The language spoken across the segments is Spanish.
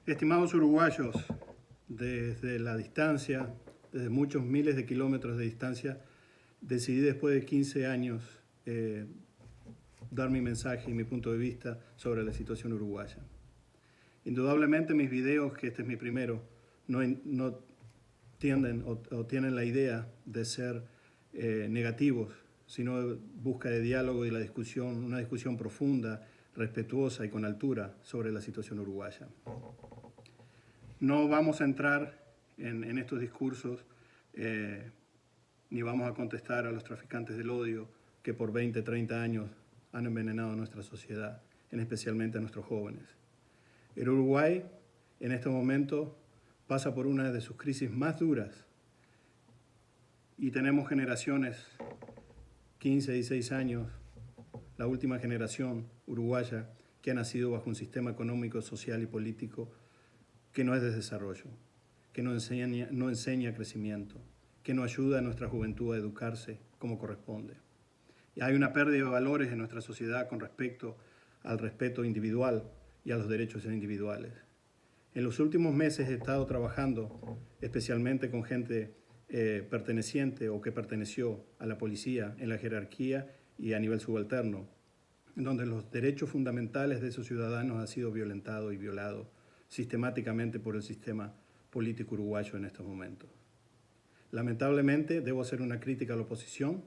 Estimados uruguayos, desde la distancia, desde muchos miles de kilómetros de distancia, decidí después de 15 años dar mi mensaje y mi punto de vista sobre la situación uruguaya. Indudablemente mis videos, que este es mi primero, no tienden o tienen la idea de ser negativos, sino busca de diálogo y la discusión, una discusión profunda, respetuosa y con altura sobre la situación uruguaya. No vamos a entrar en estos discursos ni vamos a contestar a los traficantes del odio que por 20, 30 años han envenenado a nuestra sociedad, especialmente a nuestros jóvenes. El Uruguay en este momento pasa por una de sus crisis más duras y tenemos generaciones, 15, 16 años, la última generación uruguaya que ha nacido bajo un sistema económico, social y político que no es de desarrollo, que no enseña crecimiento, que no ayuda a nuestra juventud a educarse como corresponde. Y hay una pérdida de valores en nuestra sociedad con respecto al respeto individual y a los derechos individuales. En los últimos meses he estado trabajando especialmente con gente perteneciente o que perteneció a la policía en la jerarquía y a nivel subalterno, en donde los derechos fundamentales de esos ciudadanos han sido violentados y violados sistemáticamente por el sistema político uruguayo en estos momentos. Lamentablemente, debo hacer una crítica a la oposición,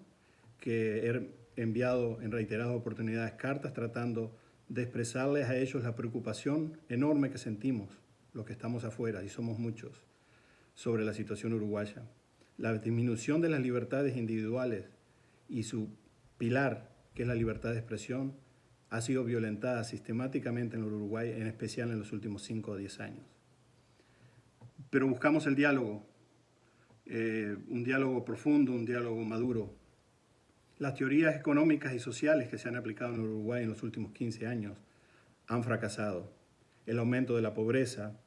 que he enviado en reiteradas oportunidades cartas tratando de expresarles a ellos la preocupación enorme que sentimos, los que estamos afuera, y somos muchos, sobre la situación uruguaya. La disminución de las libertades individuales y su pilar, que es la libertad de expresión, ha sido violentada sistemáticamente en el Uruguay, en especial en los últimos 5 o 10 años. Pero buscamos el diálogo, un diálogo profundo, un diálogo maduro. Las teorías económicas y sociales que se han aplicado en el Uruguay en los últimos 15 años han fracasado. El aumento de la pobreza,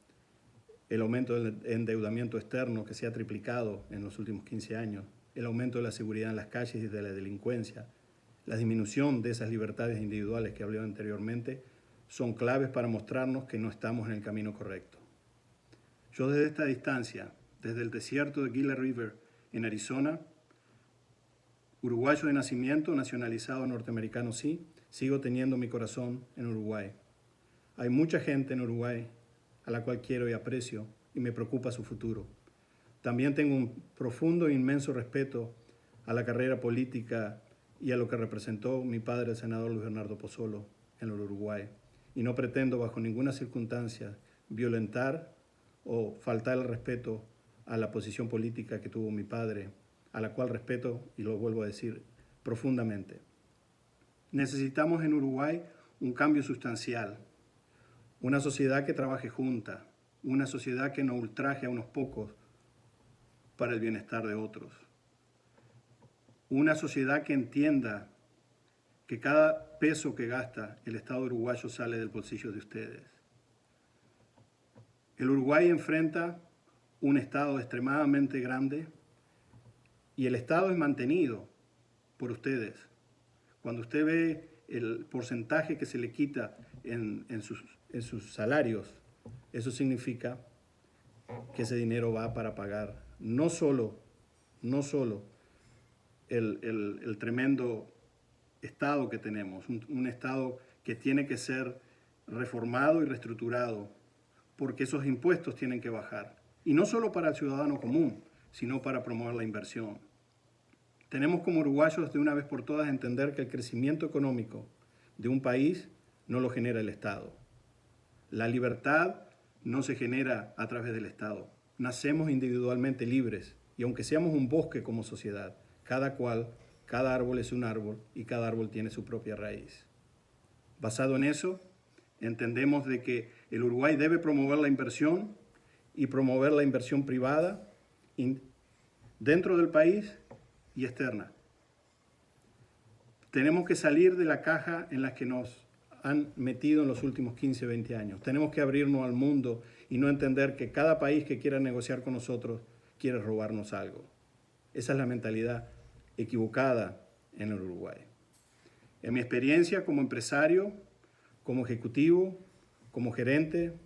el aumento del endeudamiento externo que se ha triplicado en los últimos 15 años, el aumento de la seguridad en las calles y de la delincuencia, la disminución de esas libertades individuales que hablé anteriormente, son claves para mostrarnos que no estamos en el camino correcto. Yo desde esta distancia, desde el desierto de Gila River en Arizona, uruguayo de nacimiento, nacionalizado norteamericano sí, sigo teniendo mi corazón en Uruguay. Hay mucha gente en Uruguay a la cual quiero y aprecio y me preocupa su futuro. También tengo un profundo e inmenso respeto a la carrera política y a lo que representó mi padre, el senador Luis Bernardo Pozzolo, en el Uruguay. Y no pretendo bajo ninguna circunstancia violentar o faltar el respeto a la posición política que tuvo mi padre, a la cual respeto, y lo vuelvo a decir, profundamente. Necesitamos en Uruguay un cambio sustancial, una sociedad que trabaje junta, una sociedad que no ultraje a unos pocos para el bienestar de otros. Una sociedad que entienda que cada peso que gasta el Estado uruguayo sale del bolsillo de ustedes. El Uruguay enfrenta un Estado extremadamente grande y el Estado es mantenido por ustedes. Cuando usted ve el porcentaje que se le quita en sus salarios, eso significa que ese dinero va para pagar no solo el tremendo Estado que tenemos, un Estado que tiene que ser reformado y reestructurado, porque esos impuestos tienen que bajar. Y no solo para el ciudadano común, sino para promover la inversión. Tenemos como uruguayos de una vez por todas entender que el crecimiento económico de un país no lo genera el Estado. La libertad no se genera a través del Estado. Nacemos individualmente libres y aunque seamos un bosque como sociedad, cada árbol es un árbol y cada árbol tiene su propia raíz. Basado en eso, entendemos de que el Uruguay debe promover la inversión y promover la inversión privada dentro del país y externa. Tenemos que salir de la caja en la que nos han metido en los últimos 15, 20 años. Tenemos que abrirnos al mundo y no entender que cada país que quiera negociar con nosotros quiere robarnos algo. Esa es la mentalidad equivocada en el Uruguay. En mi experiencia como empresario, como ejecutivo, como gerente,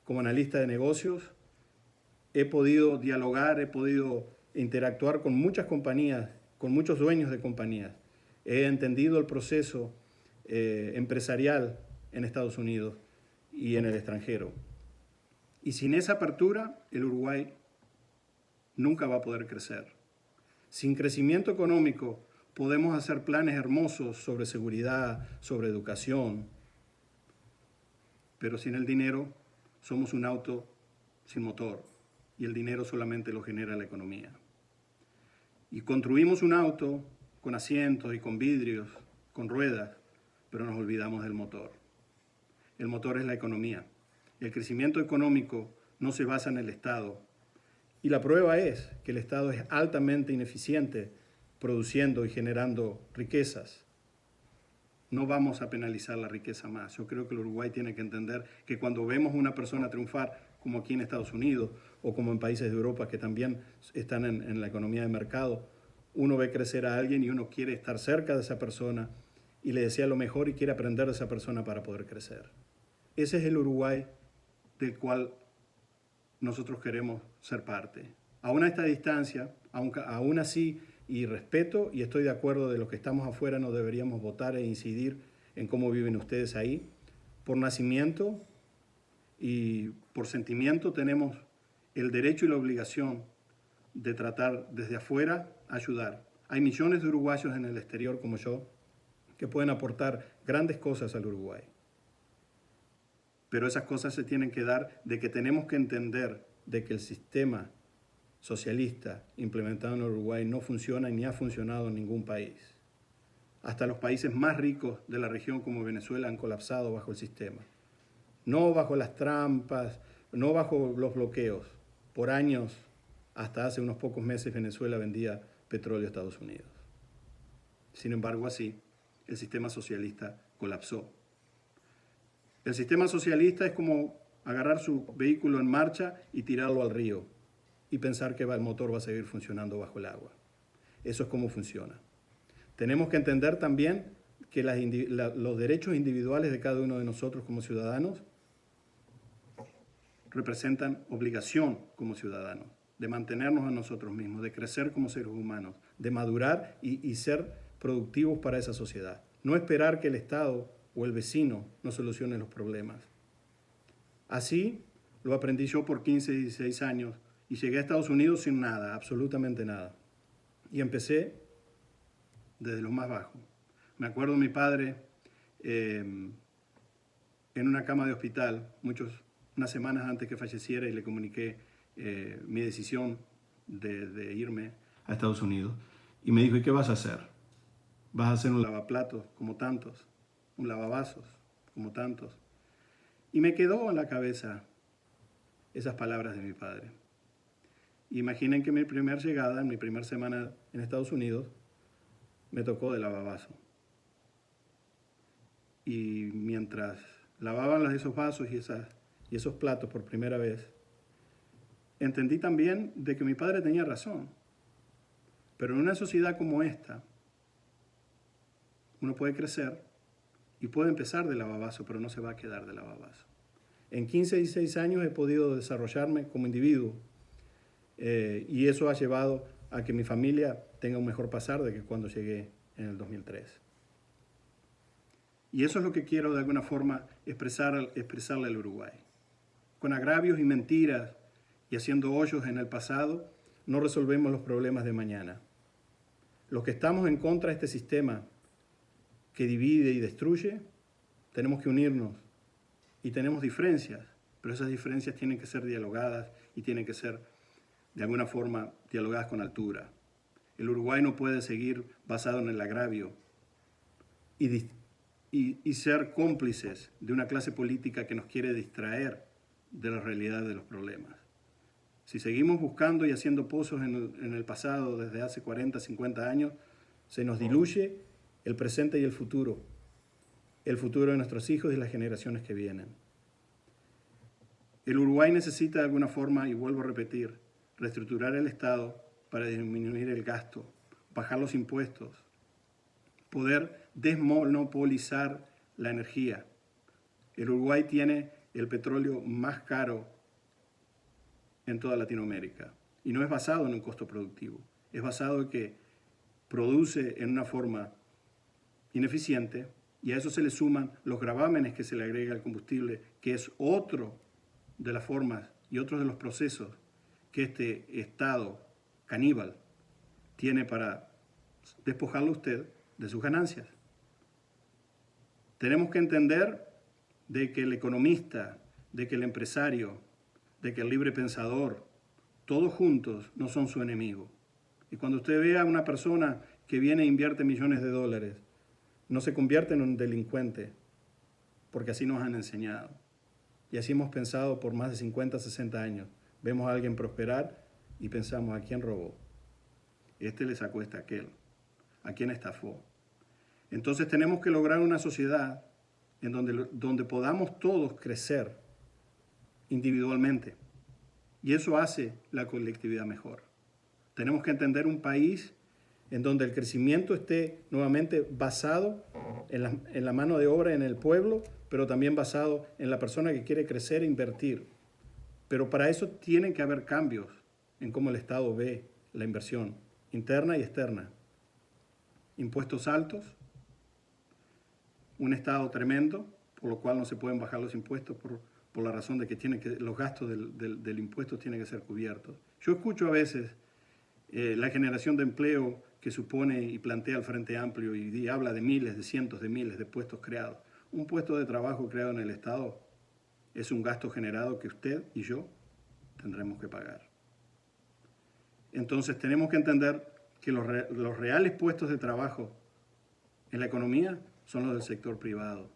como analista de negocios, he podido dialogar, he podido interactuar con muchas compañías, con muchos dueños de compañías. He entendido el proceso empresarial en Estados Unidos y en el extranjero. Y sin esa apertura, el Uruguay nunca va a poder crecer. Sin crecimiento económico, podemos hacer planes hermosos sobre seguridad, sobre educación, pero sin el dinero, somos un auto sin motor y el dinero solamente lo genera la economía. Y construimos un auto con asientos y con vidrios, con ruedas, pero nos olvidamos del motor. El motor es la economía. El crecimiento económico no se basa en el Estado. Y la prueba es que el Estado es altamente ineficiente produciendo y generando riquezas. No vamos a penalizar la riqueza más. Yo creo que el Uruguay tiene que entender que cuando vemos a una persona triunfar, como aquí en Estados Unidos o como en países de Europa que también están en la economía de mercado, uno ve crecer a alguien y uno quiere estar cerca de esa persona y le desea lo mejor y quiere aprender de esa persona para poder crecer. Ese es el Uruguay del cual nosotros queremos ser parte. Aún a esta distancia, aún así, y respeto y estoy de acuerdo de los que estamos afuera, no deberíamos votar e incidir en cómo viven ustedes ahí. Por nacimiento y por sentimiento tenemos el derecho y la obligación de tratar desde afuera a ayudar. Hay millones de uruguayos en el exterior como yo que pueden aportar grandes cosas al Uruguay. Pero esas cosas se tienen que dar de que tenemos que entender de que el sistema socialista implementado en Uruguay no funciona ni ha funcionado en ningún país. Hasta los países más ricos de la región como Venezuela han colapsado bajo el sistema. No bajo las trampas, no bajo los bloqueos. Por años, hasta hace unos pocos meses, Venezuela vendía petróleo a Estados Unidos. Sin embargo, así, el sistema socialista colapsó. El sistema socialista es como agarrar su vehículo en marcha y tirarlo al río y pensar que el motor va a seguir funcionando bajo el agua. Eso es cómo funciona. Tenemos que entender también que los derechos individuales de cada uno de nosotros como ciudadanos representan obligación como ciudadanos, de mantenernos a nosotros mismos, de crecer como seres humanos, de madurar y ser productivos para esa sociedad. No esperar que el Estado o el vecino nos solucione los problemas. Así lo aprendí yo por 15, 16 años y llegué a Estados Unidos sin nada, absolutamente nada. Y empecé desde lo más bajo. Me acuerdo de mi padre en una cama de hospital, unas semanas antes que falleciera, y le comuniqué mi decisión de irme a Estados Unidos. Y me dijo, ¿y qué vas a hacer? ¿Vas a hacer un lavaplatos como tantos? ¿Un lavavasos como tantos? Y me quedó en la cabeza esas palabras de mi padre. Imaginen que mi primera llegada, en mi primera semana en Estados Unidos, me tocó de lavavaso. Y mientras lavaban esos vasos y esos platos por primera vez, entendí también de que mi padre tenía razón. Pero en una sociedad como esta, uno puede crecer y puede empezar de lavavaso, pero no se va a quedar de lavavaso. En 15 y 16 años he podido desarrollarme como individuo y eso ha llevado a que mi familia tenga un mejor pasar de que cuando llegué en el 2003. Y eso es lo que quiero de alguna forma expresarle al Uruguay. Con agravios y mentiras y haciendo hoyos en el pasado, no resolvemos los problemas de mañana. Los que estamos en contra de este sistema que divide y destruye, tenemos que unirnos y tenemos diferencias, pero esas diferencias tienen que ser dialogadas y tienen que ser de alguna forma dialogadas con altura. El Uruguay no puede seguir basado en el agravio y ser cómplices de una clase política que nos quiere distraer de la realidad de los problemas. Si seguimos buscando y haciendo pozos en el pasado desde hace 40, 50 años, se nos diluye el presente y el futuro de nuestros hijos y las generaciones que vienen. El Uruguay necesita de alguna forma, y vuelvo a repetir, reestructurar el Estado para disminuir el gasto, bajar los impuestos, poder desmonopolizar la energía. El Uruguay tiene el petróleo más caro en toda Latinoamérica. Y no es basado en un costo productivo, es basado en que produce en una forma ineficiente, y a eso se le suman los gravámenes que se le agrega al combustible, que es otro de las formas y otro de los procesos que este Estado caníbal tiene para despojarlo a usted de sus ganancias. Tenemos que entender de que el economista, de que el empresario, de que el libre pensador, todos juntos no son su enemigo. Y cuando usted vea a una persona que viene e invierte millones de dólares, no se convierte en un delincuente, porque así nos han enseñado. Y así hemos pensado por más de 50, 60 años. Vemos a alguien prosperar y pensamos, ¿a quién robó? Este le sacó a aquel. ¿A quién estafó? Entonces tenemos que lograr una sociedad en donde podamos todos crecer individualmente. Y eso hace la colectividad mejor. Tenemos que entender un país en donde el crecimiento esté nuevamente basado en la mano de obra en el pueblo, pero también basado en la persona que quiere crecer e invertir. Pero para eso tienen que haber cambios en cómo el Estado ve la inversión interna y externa. Impuestos altos, un Estado tremendo, por lo cual no se pueden bajar los impuestos por la razón de que los gastos del impuesto tienen que ser cubiertos. Yo escucho a veces la generación de empleo que supone y plantea el Frente Amplio y habla de miles, de cientos de miles de puestos creados. Un puesto de trabajo creado en el Estado es un gasto generado que usted y yo tendremos que pagar. Entonces tenemos que entender que los reales puestos de trabajo en la economía son los del sector privado.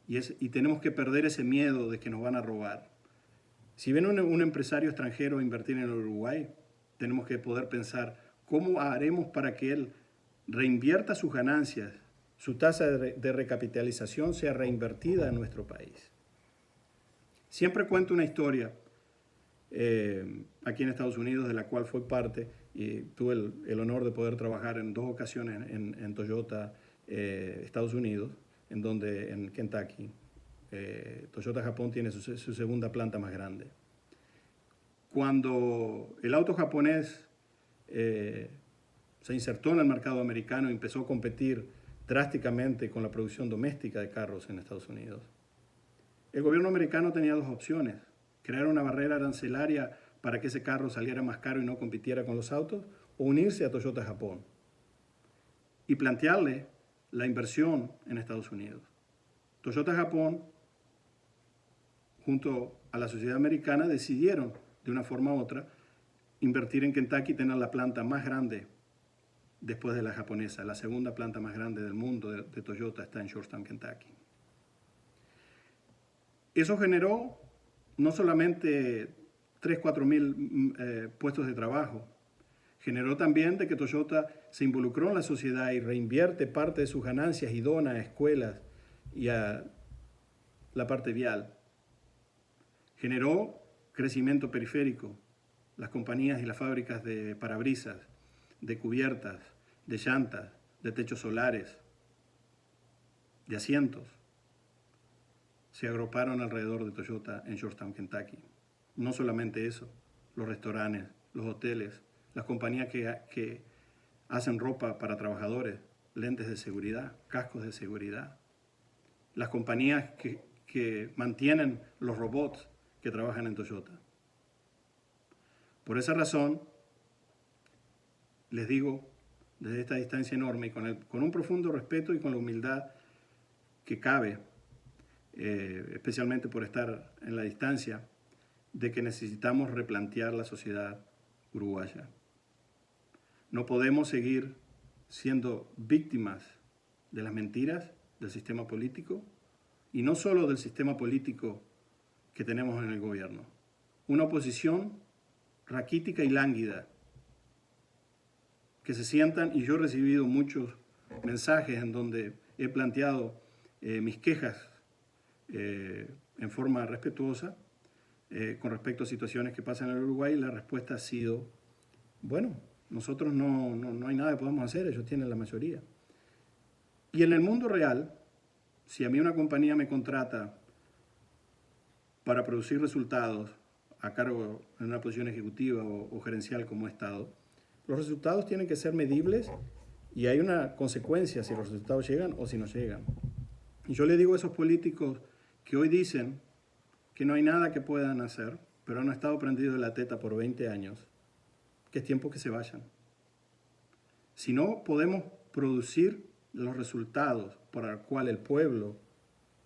Y tenemos que perder ese miedo de que nos van a robar. Si viene un empresario extranjero a invertir en el Uruguay, tenemos que poder pensar cómo haremos para que él reinvierta sus ganancias, su tasa de recapitalización sea reinvertida en nuestro país. Siempre cuento una historia aquí en Estados Unidos, de la cual fui parte, y tuve el honor de poder trabajar en 2 ocasiones en Toyota, Estados Unidos, en Kentucky. Toyota Japón tiene su segunda planta más grande. Cuando el auto japonés se insertó en el mercado americano y empezó a competir drásticamente con la producción doméstica de carros en Estados Unidos, el gobierno americano tenía 2 opciones: crear una barrera arancelaria para que ese carro saliera más caro y no compitiera con los autos, o unirse a Toyota Japón y plantearle la inversión en Estados Unidos. Toyota Japón, junto a la sociedad americana, decidieron de una forma u otra invertir en Kentucky y tener la planta más grande después de la japonesa. La segunda planta más grande del mundo de Toyota está en Georgetown, Kentucky. Eso generó no solamente 3.000 a 4.000 puestos de trabajo, generó también de que Toyota se involucró en la sociedad y reinvierte parte de sus ganancias y dona a escuelas y a la parte vial. Generó crecimiento periférico, las compañías y las fábricas de parabrisas, de cubiertas, de llantas, de techos solares, de asientos, se agruparon alrededor de Toyota en Georgetown, Kentucky. No solamente eso, los restaurantes, los hoteles, las compañías que hacen ropa para trabajadores, lentes de seguridad, cascos de seguridad, las compañías que mantienen los robots que trabajan en Toyota. Por esa razón, les digo desde esta distancia enorme y con un profundo respeto y con la humildad que cabe, especialmente por estar en la distancia, de que necesitamos replantear la sociedad uruguaya. No podemos seguir siendo víctimas de las mentiras del sistema político, y no solo del sistema político que tenemos en el gobierno. Una oposición raquítica y lánguida, que se sientan, y yo he recibido muchos mensajes en donde he planteado mis quejas en forma respetuosa con respecto a situaciones que pasan en el Uruguay, y la respuesta ha sido: bueno, nosotros no hay nada que podamos hacer, ellos tienen la mayoría. Y en el mundo real, si a mí una compañía me contrata para producir resultados a cargo en una posición ejecutiva o gerencial como he estado, los resultados tienen que ser medibles y hay una consecuencia si los resultados llegan o si no llegan. Y yo le digo a esos políticos que hoy dicen que no hay nada que puedan hacer, pero han estado prendidos de la teta por 20 años, que es tiempo que se vayan. Si no podemos producir los resultados para los cuales el pueblo,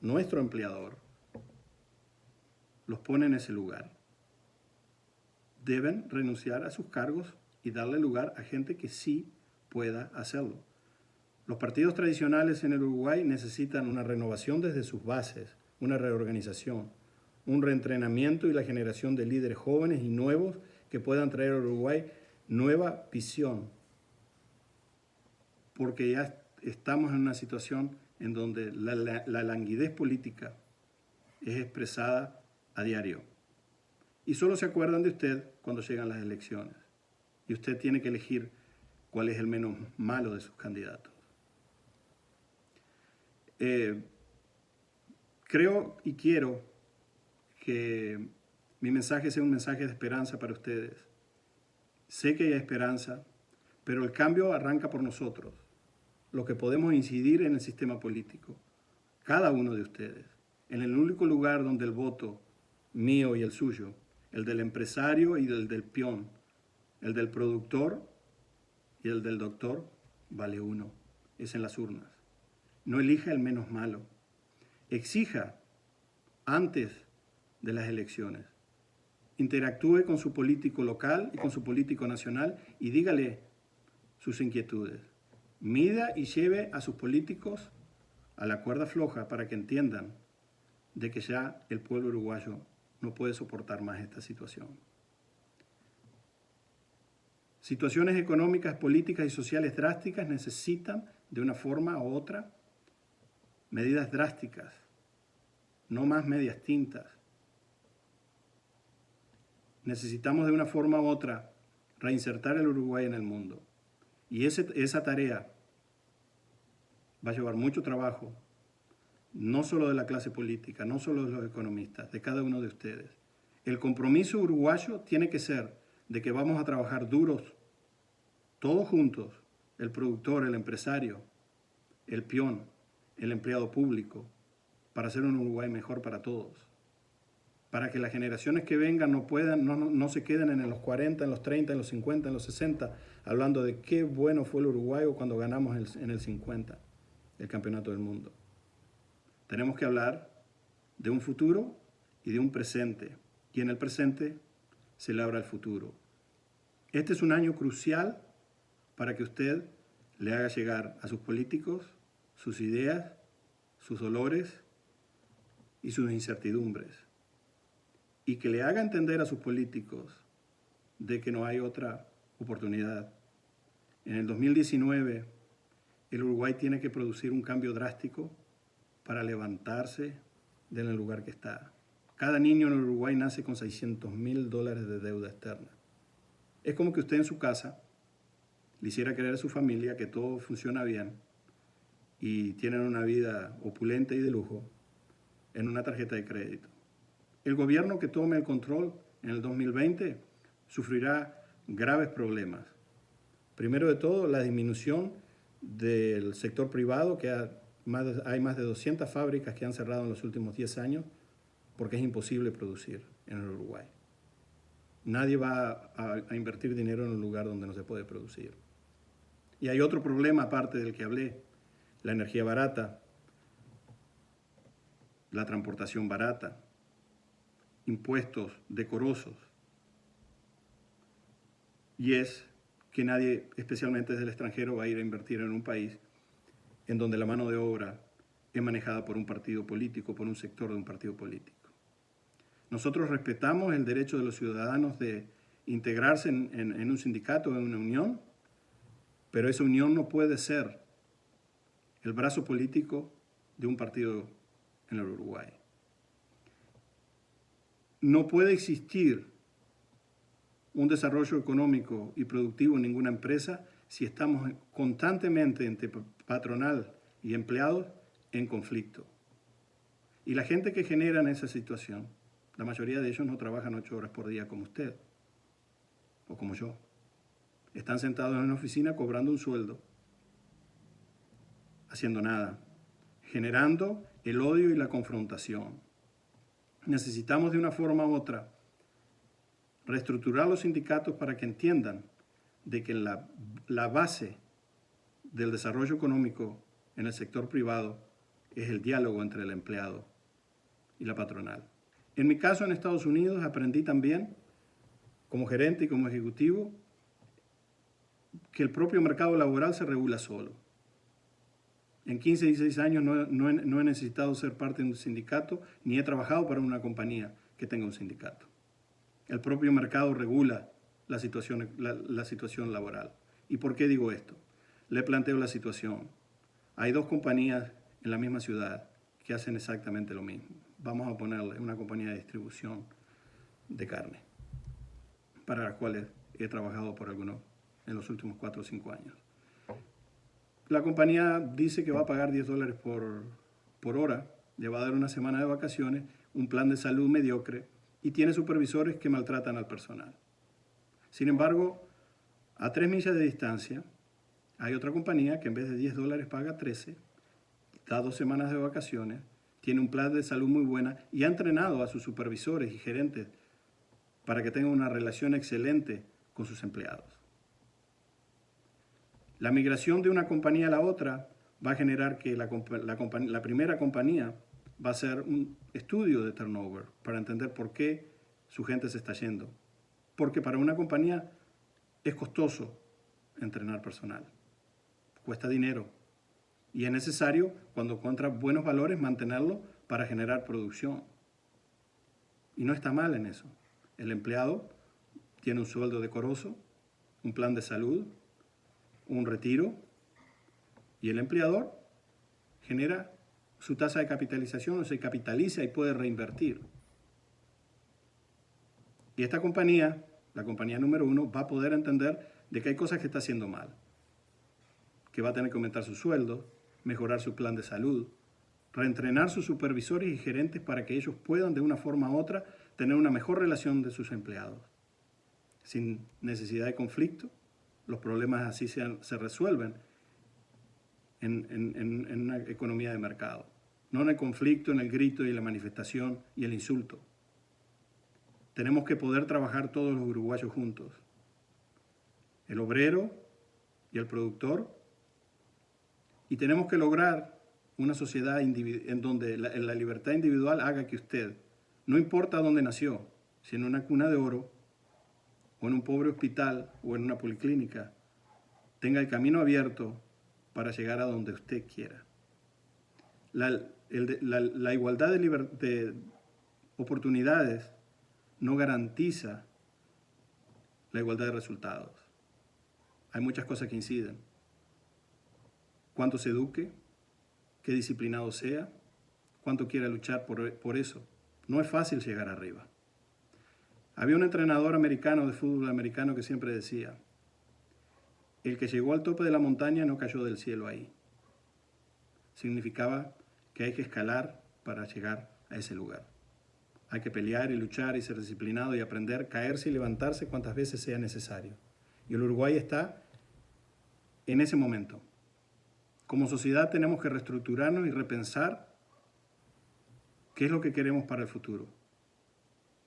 nuestro empleador, los pone en ese lugar, deben renunciar a sus cargos y darle lugar a gente que sí pueda hacerlo. Los partidos tradicionales en el Uruguay necesitan una renovación desde sus bases, una reorganización, un reentrenamiento y la generación de líderes jóvenes y nuevos que puedan traer al Uruguay nueva visión. Porque ya estamos en una situación en donde la languidez política es expresada a diario. Y solo se acuerdan de usted cuando llegan las elecciones. Y usted tiene que elegir cuál es el menos malo de sus candidatos. Creo y quiero que mi mensaje sea un mensaje de esperanza para ustedes. Sé que hay esperanza, pero el cambio arranca por nosotros, los que podemos incidir en el sistema político, cada uno de ustedes, en el único lugar donde el voto mío y el suyo, el del empresario y el del peón, el del productor y el del doctor, vale uno, es en las urnas. No elija el menos malo. Exija antes de las elecciones. Interactúe con su político local y con su político nacional y dígale sus inquietudes. Mida y lleve a sus políticos a la cuerda floja para que entiendan de que ya el pueblo uruguayo no puede soportar más esta situación. Situaciones económicas, políticas y sociales drásticas necesitan de una forma u otra medidas drásticas, no más medias tintas. Necesitamos de una forma u otra reinsertar el Uruguay en el mundo. Y esa tarea va a llevar mucho trabajo, no solo de la clase política, no solo de los economistas, de cada uno de ustedes. El compromiso uruguayo tiene que ser de que vamos a trabajar duros, todos juntos, el productor, el empresario, el peón, el empleado público, para hacer un Uruguay mejor para todos. Para que las generaciones que vengan no se queden en los 40, en los 30, en los 50, en los 60, hablando de qué bueno fue el Uruguay cuando ganamos en el 50 el campeonato del mundo. Tenemos que hablar de un futuro y de un presente. Y en el presente se labra el futuro. Este es un año crucial para que usted le haga llegar a sus políticos sus ideas, sus dolores y sus incertidumbres. Y que le haga entender a sus políticos de que no hay otra oportunidad. En el 2019, el Uruguay tiene que producir un cambio drástico para levantarse del lugar que está. Cada niño en Uruguay nace con $600.000 de deuda externa. Es como que usted en su casa le hiciera creer a su familia que todo funciona bien y tienen una vida opulenta y de lujo en una tarjeta de crédito. El gobierno que tome el control en el 2020 sufrirá graves problemas. Primero de todo, la disminución del sector privado, que hay más de 200 fábricas que han cerrado en los últimos 10 años porque es imposible producir en el Uruguay. Nadie va a invertir dinero en un lugar donde no se puede producir. Y hay otro problema aparte del que hablé, la energía barata, la transportación barata, impuestos decorosos. Y es que nadie, especialmente desde el extranjero, va a ir a invertir en un país en donde la mano de obra es manejada por un partido político, por un sector de un partido político. Nosotros respetamos el derecho de los ciudadanos de integrarse en un sindicato, en una unión, pero esa unión no puede ser el brazo político de un partido en el Uruguay. No puede existir un desarrollo económico y productivo en ninguna empresa si estamos constantemente entre patronal y empleados en conflicto. Y la gente que genera en esa situación La mayoría de ellos no trabajan 8 horas por día como usted o como yo. Están sentados en una oficina cobrando un sueldo, haciendo nada, generando el odio y la confrontación. Necesitamos de una forma u otra reestructurar los sindicatos para que entiendan de que la base del desarrollo económico en el sector privado es el diálogo entre el empleado y la patronal. En mi caso en Estados Unidos aprendí también, como gerente y como ejecutivo, que el propio mercado laboral se regula solo. En 15 y 16 años no he necesitado ser parte de un sindicato, ni he trabajado para una compañía que tenga un sindicato. El propio mercado regula la situación laboral. ¿Y por qué digo esto? Le planteo la situación. Hay 2 compañías en la misma ciudad que hacen exactamente lo mismo. Vamos a ponerle una compañía de distribución de carne, para las cuales he trabajado por algunos en los últimos 4 o 5 años. La compañía dice que va a pagar $10 por hora, le va a dar una semana de vacaciones, un plan de salud mediocre y tiene supervisores que maltratan al personal. Sin embargo, a 3 millas de distancia, hay otra compañía que en vez de $10 paga 13, da 2 semanas de vacaciones, tiene un plan de salud muy buena y ha entrenado a sus supervisores y gerentes para que tengan una relación excelente con sus empleados. La migración de una compañía a la otra va a generar que la primera compañía va a hacer un estudio de turnover para entender por qué su gente se está yendo. Porque para una compañía es costoso entrenar personal, cuesta dinero y es necesario, cuando encuentra buenos valores, mantenerlo para generar producción. Y no está mal en eso. El empleado tiene un sueldo decoroso, un plan de salud, un retiro, y el empleador genera su tasa de capitalización o se capitaliza y puede reinvertir. Y esta compañía, la compañía número 1, va a poder entender de que hay cosas que está haciendo mal, que va a tener que aumentar su sueldo, mejorar su plan de salud, reentrenar sus supervisores y gerentes para que ellos puedan de una forma u otra tener una mejor relación de sus empleados, sin necesidad de conflicto. Los problemas así se resuelven en una economía de mercado. No en el conflicto, en el grito y la manifestación y el insulto. Tenemos que poder trabajar todos los uruguayos juntos. El obrero y el productor. Y tenemos que lograr una sociedad en donde la libertad individual haga que usted, no importa dónde nació, si en una cuna de oro, o en un pobre hospital o en una policlínica, tenga el camino abierto para llegar a donde usted quiera. La igualdad de oportunidades no garantiza la igualdad de resultados. Hay muchas cosas que inciden. Cuánto se eduque, qué disciplinado sea, cuánto quiera luchar por eso. No es fácil llegar arriba. Había un entrenador americano de fútbol americano que siempre decía, el que llegó al tope de la montaña no cayó del cielo ahí. Significaba que hay que escalar para llegar a ese lugar. Hay que pelear y luchar y ser disciplinado y aprender, caerse y levantarse cuantas veces sea necesario. Y el Uruguay está en ese momento. Como sociedad tenemos que reestructurarnos y repensar qué es lo que queremos para el futuro.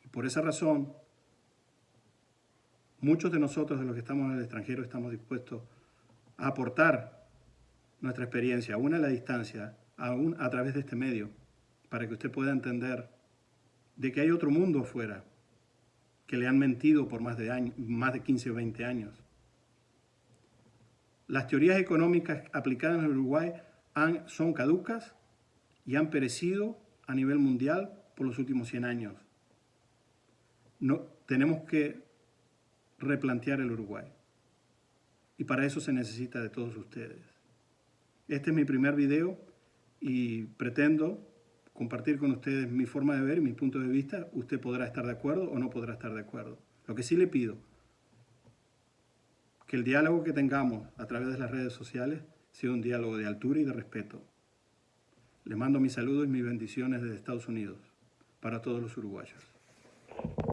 Y por esa razón, muchos de nosotros, de los que estamos en el extranjero, estamos dispuestos a aportar nuestra experiencia, aún a la distancia, aún a través de este medio, para que usted pueda entender de que hay otro mundo afuera, que le han mentido por más de 15 o 20 años. Las teorías económicas aplicadas en el Uruguay son caducas y han perecido a nivel mundial por los últimos 100 años. Tenemos que replantear el Uruguay. Y para eso se necesita de todos ustedes. Este es mi primer video y pretendo compartir con ustedes mi forma de ver y mi punto de vista. Usted podrá estar de acuerdo o no podrá estar de acuerdo. Lo que sí le pido, que el diálogo que tengamos a través de las redes sociales sea un diálogo de altura y de respeto. Les mando mis saludos y mis bendiciones desde Estados Unidos para todos los uruguayos.